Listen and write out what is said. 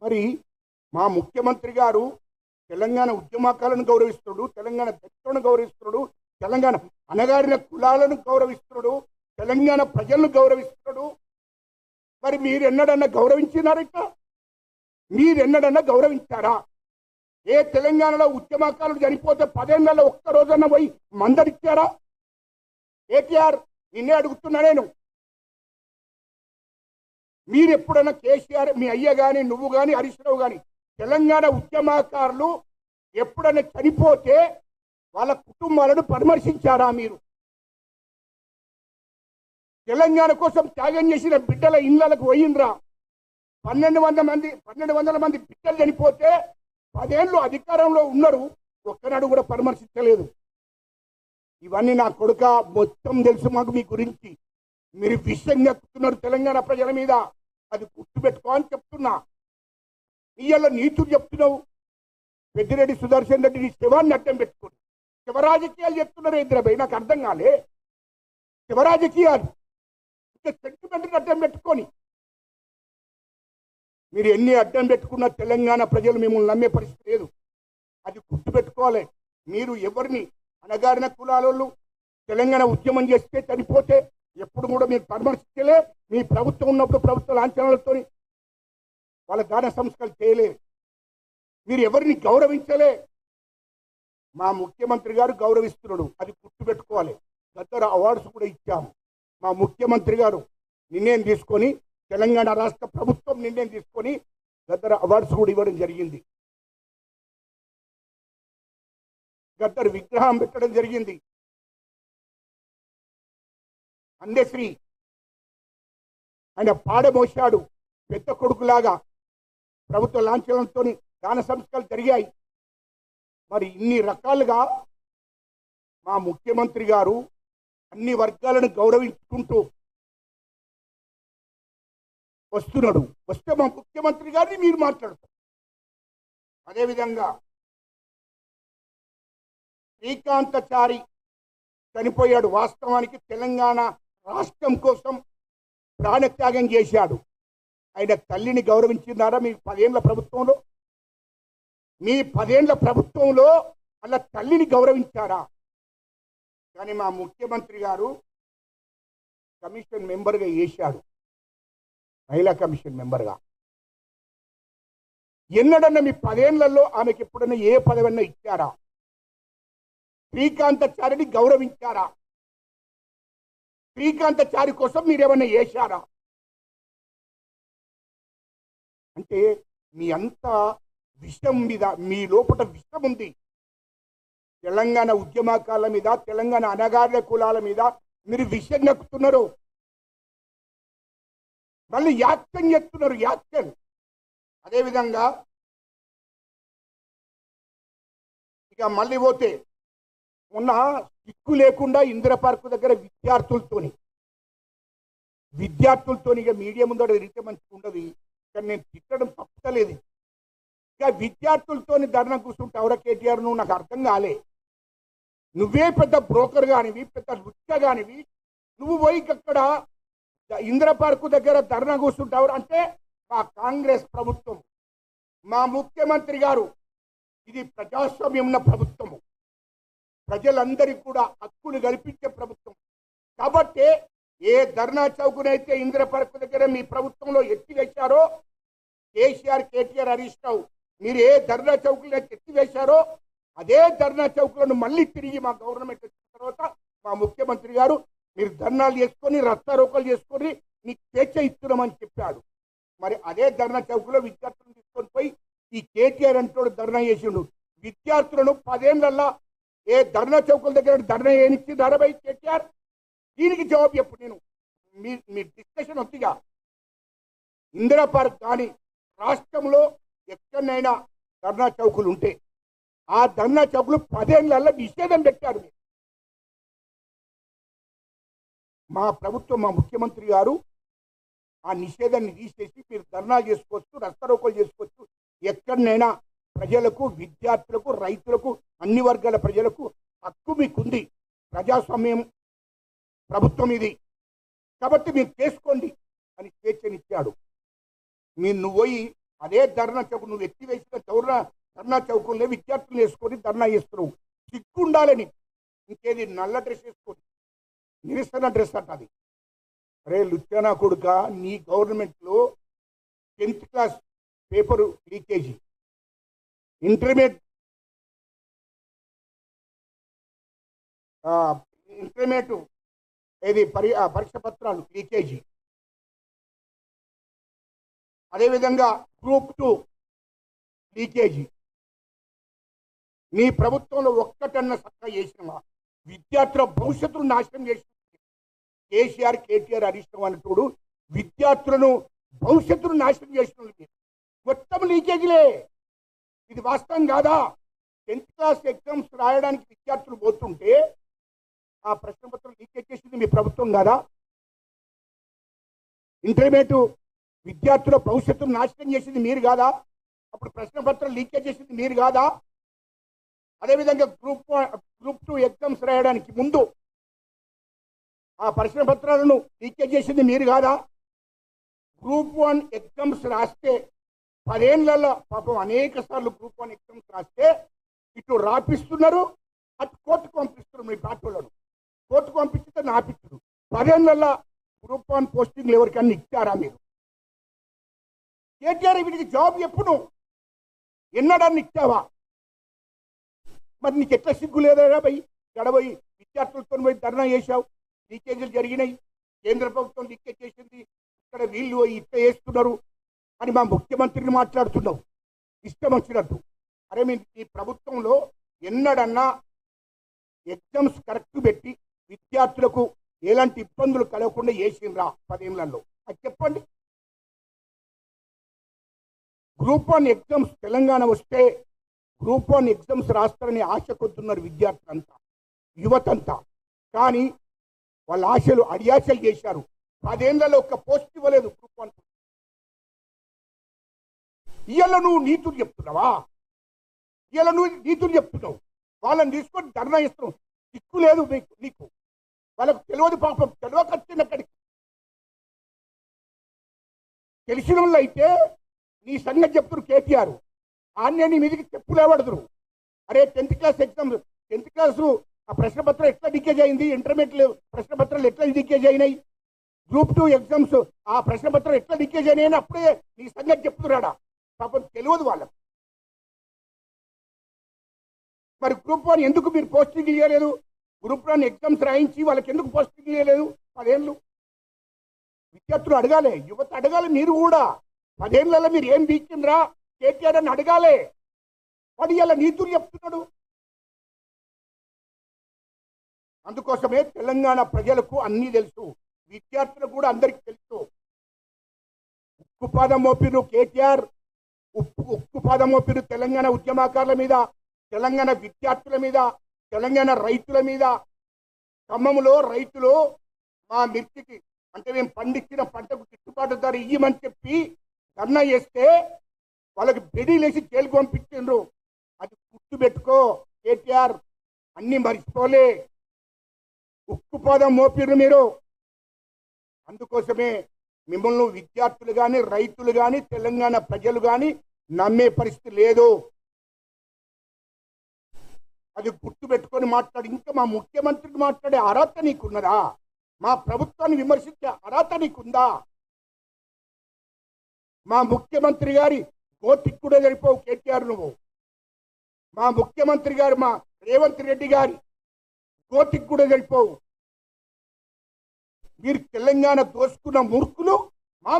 మరి మా ముఖ్యమంత్రి గారు తెలంగాణ ఉద్యమకాలను గౌరవిస్తున్నాడు, తెలంగాణ దళితులను గౌరవిస్తున్నాడు, తెలంగాణ అణగారిన కులాలను గౌరవిస్తున్నాడు, తెలంగాణ ప్రజలను గౌరవిస్తున్నాడు. మరి మీరెన్నడన్నా గౌరవించినారట? మీరెన్నడన్నా గౌరవించారా? ఏ తెలంగాణలో ఉద్యమకారులు చనిపోతే 10 ఏళ్లలో ఒక్క రోజన్నా పోయి మందరిచ్చారా? కేటీఆర్ నిన్నే అడుగుతున్నా నేను. మీరు ఎప్పుడన్నా కేసీఆర్, మీ అయ్య కానీ, నువ్వు కానీ, హరీష్ రావు కానీ తెలంగాణ ఉద్యమకారులు ఎప్పుడన్నా చనిపోతే వాళ్ళ కుటుంబాలను పరామర్శించారా? మీరు తెలంగాణ కోసం త్యాగం చేసిన బిడ్డల ఇళ్లకు పోయినరా? 1200 మంది బిడ్డలు చనిపోతే 10 ఏళ్ళు అధికారంలో ఉన్నారు, ఒక్కనాడు కూడా పరామర్శించలేదు. ఇవన్నీ నా కొడుక మొత్తం తెలుసు మాకు మీ గురించి. మీరు విషయం చెప్తున్నారు తెలంగాణ ప్రజల మీద, అది గుర్తుపెట్టుకో అని చెప్తున్నా. ఇవాళ నీతులు చెప్తున్నావు. పెద్దిరెడ్డి సుదర్శన్ రెడ్డి నీ శివాన్ని అడ్డం పెట్టుకుని శివరాజకీయాలు చెప్తున్నారు. ఇంద్రబాయ్ నాకు అర్థం కాలే. శివరాజకీయాలు ఇంకా సెంటిమెంట్ని అడ్డం పెట్టుకొని మీరు ఎన్ని అడ్డం పెట్టుకున్నా తెలంగాణ ప్రజలు మిమ్మల్ని నమ్మే పరిస్థితి లేదు. అది గుర్తుపెట్టుకోవాలి. మీరు ఎవరిని అణగారిన కులాలు తెలంగాణ ఉద్యమం చేస్తే చనిపోతే ఎప్పుడు కూడా మీరు పరామర్శించలే. మీ ప్రభుత్వం ఉన్నప్పుడు ప్రభుత్వ లాంఛనాలతో వాళ్ళ దాన సంస్కారాలు చేయలే. మీరు ఎవరిని గౌరవించలే. మా ముఖ్యమంత్రి గారు గౌరవిస్తున్నాడు, అది గుర్తుపెట్టుకోవాలి. గద్దర్ అవార్డ్స్ కూడా ఇచ్చాము. మా ముఖ్యమంత్రి గారు నిర్ణయం తీసుకొని, తెలంగాణ రాష్ట్ర ప్రభుత్వం నిర్ణయం తీసుకొని గద్దర్ అవార్డ్స్ కూడా ఇవ్వడం జరిగింది. గద్దర్ విగ్రహం పెట్టడం జరిగింది. అందశ్రీ ఆయన పాడమోశాడు పెద్ద కొడుకులాగా. ప్రభుత్వ లాంఛనంతో దాన సంస్కారాలు జరిగాయి. మరి ఇన్ని రకాలుగా మా ముఖ్యమంత్రి గారు అన్ని వర్గాలను గౌరవించుకుంటూ వస్తున్నాడు. వస్తే మా ముఖ్యమంత్రి గారిని మీరు మాట్లాడతారు. అదేవిధంగా శ్రీకాంతచారి చనిపోయాడు. వాస్తవానికి తెలంగాణ రాష్ట్రం కోసం ప్రాణత్యాగం చేశాడు. ఆయన తల్లిని గౌరవించినారా మీ 10 ఏళ్ల ప్రభుత్వంలో? మీ 10 ఏళ్ల ప్రభుత్వంలో అలా తల్లిని గౌరవించారా? కానీ మా ముఖ్యమంత్రి గారు కమిషన్ మెంబర్గా వేశాడు, మహిళా కమిషన్ మెంబర్గా. ఎన్నడన్నా మీ 10 ఏళ్లలో ఆమెకి ఎప్పుడన్నా ఏ పదవన్నా ఇచ్చారా? శ్రీకాంతచారిని గౌరవించారా? శ్రీకాంతచారి కోసం మీరేమన్నా చేశారా? అంటే మీ అంతా విషయం మీద, మీ లోపల విషయం ఉంది. తెలంగాణ ఉద్యమకాల మీద, తెలంగాణ అణగారిన కులాల మీద మీరు విషయం నెక్కుతున్నారు. మళ్ళీ యాక్షన్ చేస్తున్నారు, యాక్షన్. అదేవిధంగా ఇక మళ్ళీ పోతే మొన్న సిక్కు లేకుండా ఇందిరా పార్కు దగ్గర విద్యార్థులతో ఇక మీడియా ముందు తిరిగితే మంచిగా ఉండదు. కానీ నేను తిట్టడం తప్పలేదు. ఇక విద్యార్థులతో ధర్నా కూర్చుంటే ఎవరా కేటీఆర్? నువ్వు నాకు అర్థం కాలే. నువ్వే పెద్ద బ్రోకర్ కానివి, పెద్ద రుచ కానివి, నువ్వు పోయి అక్కడ ఇందిరా పార్కు దగ్గర ధర్నా కూర్చుంటావు అంటే మా కాంగ్రెస్ ప్రభుత్వం, మా ముఖ్యమంత్రి గారు ఇది ప్రజాస్వామ్యం ఉన్న ప్రభుత్వము, ప్రజలందరికీ కూడా హక్కులు కల్పించే ప్రభుత్వం. కాబట్టి ఏ ధర్నా చౌకునైతే ఇందిరా పార్కు దగ్గర మీ ప్రభుత్వంలో ఎత్తివేశారో, కేసీఆర్, కేటీఆర్, హరీష్ రావు మీరు ఏ ధర్నా చౌకులైతే ఎత్తివేశారో అదే ధర్నా చౌకులను మళ్ళీ తిరిగి మా గవర్నమెంట్ వచ్చిన తర్వాత మా ముఖ్యమంత్రి గారు మీరు ధర్నాలు చేసుకొని, రస్తారోకలు చేసుకొని మీకు స్వేచ్ఛ ఇస్తున్నామని చెప్పాడు. మరి అదే ధర్నా చౌకులో విద్యార్థులను తీసుకొని పోయి ఈ కేటీఆర్ అంటూ ధర్నా చేసిండు. విద్యార్థులను 10 ఏళ్లల్లా ఏ ధర్నా చౌకుల దగ్గర ధర్నా ఏనిచ్చి ధరపై కేటీఆర్? దీనికి జవాబు చెప్పు. నేను మీ డిస్కషన్ వద్దిగా. ఇందిరా పార్క్ కానీ రాష్ట్రంలో ఎక్కడైనా ధర్నా చౌకులు ఉంటే ఆ ధర్నా చౌకులు 10 ఏళ్లలో నిషేధం పెట్టారు. మా ప్రభుత్వం, మా ముఖ్యమంత్రి గారు ఆ నిషేధాన్ని తీసేసి మీరు ధర్నా చేసుకోవచ్చు, రస్తారోకోలు చేసుకోవచ్చు. ఎక్కడైనా ప్రజలకు, విద్యార్థులకు, రైతులకు, అన్ని వర్గాల ప్రజలకు హక్కు మీకుంది. ప్రజాస్వామ్యం ప్రభుత్వం ఇది, కాబట్టి మీరు చేసుకోండి అని స్వేచ్ఛనిచ్చాడు. నువ్వు పోయి అదే ధర్నా చౌక్ నువ్వు ఎత్తివేసిన ధర్నా చౌకుల్లో విద్యార్థులు వేసుకొని ధర్నా చేస్తున్నావు. సిగ్గు ఉండాలని. ఇంకేది నల్ల డ్రెస్ వేసుకొని నిరసన డ్రెస్ అంట అది. అరే లుచ్చానా కొడుక, నీ గవర్నమెంట్లో 10th class paper leakage, intermediate ఏది పరీక్ష పత్రాలు లీకేజీ, అదేవిధంగా గ్రూప్ 2 లీకేజీ. నీ ప్రభుత్వంలో ఒక్కటన్న చక్కగా చేసినవా? విద్యార్థుల భవిష్యత్తును నాశనం చేసిన కేసీఆర్, కేటీఆర్, హరీష్ రావు అన్నట్టు విద్యార్థులను భవిష్యత్తును నాశనం చేసిన మొత్తం లీకేజీలే. ఇది వాస్తవం కాదా? 10th క్లాస్ ఎగ్జామ్స్ రాయడానికి విద్యార్థులు పోతుంటే ఆ ప్రశ్నపత్రం లీకేజ్ చేసింది మీ ప్రభుత్వం కాదా? ఇంటర్మీడియట్ విద్యార్థుల భవిష్యత్తును నాశనం చేసింది మీరు కాదా? అప్పుడు ప్రశ్నపత్రం లీకేజ్ చేసింది మీరు కాదా? అదేవిధంగా గ్రూప్ 2 ఎగ్జామ్స్ రాయడానికి ముందు ఆ ప్రశ్న పత్రాలను లీకేజ్ చేసింది మీరు కాదా? గ్రూప్ 1 ఎగ్జామ్స్ రాస్తే 10 ఏళ్లలో పాపం అనేక సార్లు గ్రూప్ 1 ఎగ్జామ్స్ రాస్తే ఇటు రాపిస్తున్నారు, అటు కోర్టుకు పంపిస్తున్నారు. మీ పార్టీలను కోర్టుకు పంపించితే నాపిస్తున్నారు. 10 ఏళ్లలో గ్రూప్ 1 పోస్టింగ్లు ఎవరికన్నా ఇచ్చారా మీరు? కేటీఆర్ వీటికి జాబ్ ఎప్పుడు ఎన్నడాన్ని ఇచ్చావా? మరి నీకు ఎట్లా సిగ్గు లేదా పోయి గడబోయి విద్యార్థులతో పోయి ధర్నా చేశావు? లీకేజీలు జరిగినాయి, కేంద్ర ప్రభుత్వం లీకేజ్ చేసింది, ఇక్కడ వీళ్ళు ఇట్లా చేస్తున్నారు అని మా ముఖ్యమంత్రిని మాట్లాడుతున్నావు ఇష్టం వచ్చినట్టు. అరే మీ ప్రభుత్వంలో ఎన్నడన్నా ఎగ్జామ్స్ కరెక్ట్ పెట్టి విద్యార్థులకు ఎలాంటి ఇబ్బందులు కలగకుండా చేసిండ్రా 10 ఏళ్లలో? అది చెప్పండి. గ్రూప్ 1 ఎగ్జామ్స్ తెలంగాణ వస్తే గ్రూప్ 1 ఎగ్జామ్స్ రాస్తారని ఆశ కొద్దున్నారు విద్యార్థులంతా, యువతంతా. కానీ వాళ్ళ ఆశలు అడియాశలు చేశారు. 10 ఏళ్లలో ఒక్క పోస్ట్ ఇవ్వలేదు గ్రూప్ 1. ఇవాళ నువ్వు నీతులు చెప్తున్నావా? ఇవాళ నువ్వు నీతులు చెప్తున్నావు. వాళ్ళని తీసుకొని ధర్నా ఇస్తున్నావు. దిక్కు లేదు నీకు. వాళ్ళకు తెలియదు పాపం, తెలియకచ్చినక్కడికి. తెలిసిన వాళ్ళు అయితే నీ సంగతి చెప్తున్నారు కేటీఆర్. ఆన్నే నీ మీదకి చెప్పులేవడదురు. అరే 10th class exam, 10th class ఆ ప్రశ్నపత్రం ఎట్లా లీకేజ్ అయింది? ఇంటర్మీడియట్ ప్రశ్నపత్రాలు ఎట్లా లీకేజ్ అయినాయి? గ్రూప్ 2 ఎగ్జామ్స్ ఆ ప్రశ్నపత్రం ఎట్లా లీకేజ్ అయినాయని అప్పుడే నీ సంగతి చెప్తున్నాడా? పాపం తెలియదు వాళ్ళకు. మరి గ్రూప్ 1 ఎందుకు మీరు పోస్టింగ్ ఇవ్వలేదు? గ్రూప్ 1 ఎగ్జామ్స్ రాయించి వాళ్ళకి ఎందుకు పోస్టింగ్ ఇవ్వలేదు? 10 ఏళ్ళు విద్యార్థులు అడగాలి, యువత అడగాలి. మీరు కూడా 10 ఏళ్లలో మీరు ఏం బీకిండ్రా కేటీఆర్ అని అడగాలి. వాడు ఇలా నీతులు చెప్తున్నాడు. అందుకోసమే తెలంగాణ ప్రజలకు అన్నీ తెలుసు, విద్యార్థులకు కూడా అందరికీ తెలుసు. ఉక్కుపాదం మోపిరు కేటీఆర్, ఉక్కుపాదం మోపిరు తెలంగాణ ఉద్యమకారుల మీద, తెలంగాణ విద్యార్థుల మీద, తెలంగాణ రైతుల మీద. ఖమ్మంలో రైతులు మా మిర్చికి అంటే మేము పండించిన పంటకు గిట్టుబాటు ధర ఇయ్యమని చెప్పి ధర్నా చేస్తే వాళ్ళకి బెడీలేసి జైలుకు పంపించిండ్రు. అది గుర్తు పెట్టుకో కేటీఆర్, అన్ని మర్చిపోలే. ఉక్కుపాదం మోపిర్రు మీరు. అందుకోసమే మిమ్మల్ని విద్యార్థులు కానీ, రైతులు కానీ, తెలంగాణ ప్రజలు కానీ నమ్మే పరిస్థితి లేదు. అది గుర్తు పెట్టుకొని మాట్లాడి. ఇంకా మా ముఖ్యమంత్రిని మాట్లాడే అర్హత నీకున్నదా? మా ప్రభుత్వాన్ని విమర్శించే అర్హత నీకుందా? మా ముఖ్యమంత్రి గారి గోతికి కూడా సరిపోవు కేటీఆర్ నువ్వు. మా ముఖ్యమంత్రి గారు, మా రేవంత్ రెడ్డి గారి గోతికి కూడా సరిపోవు. మీరు తెలంగాణ దోసుకున్న మూర్ఖులు. మా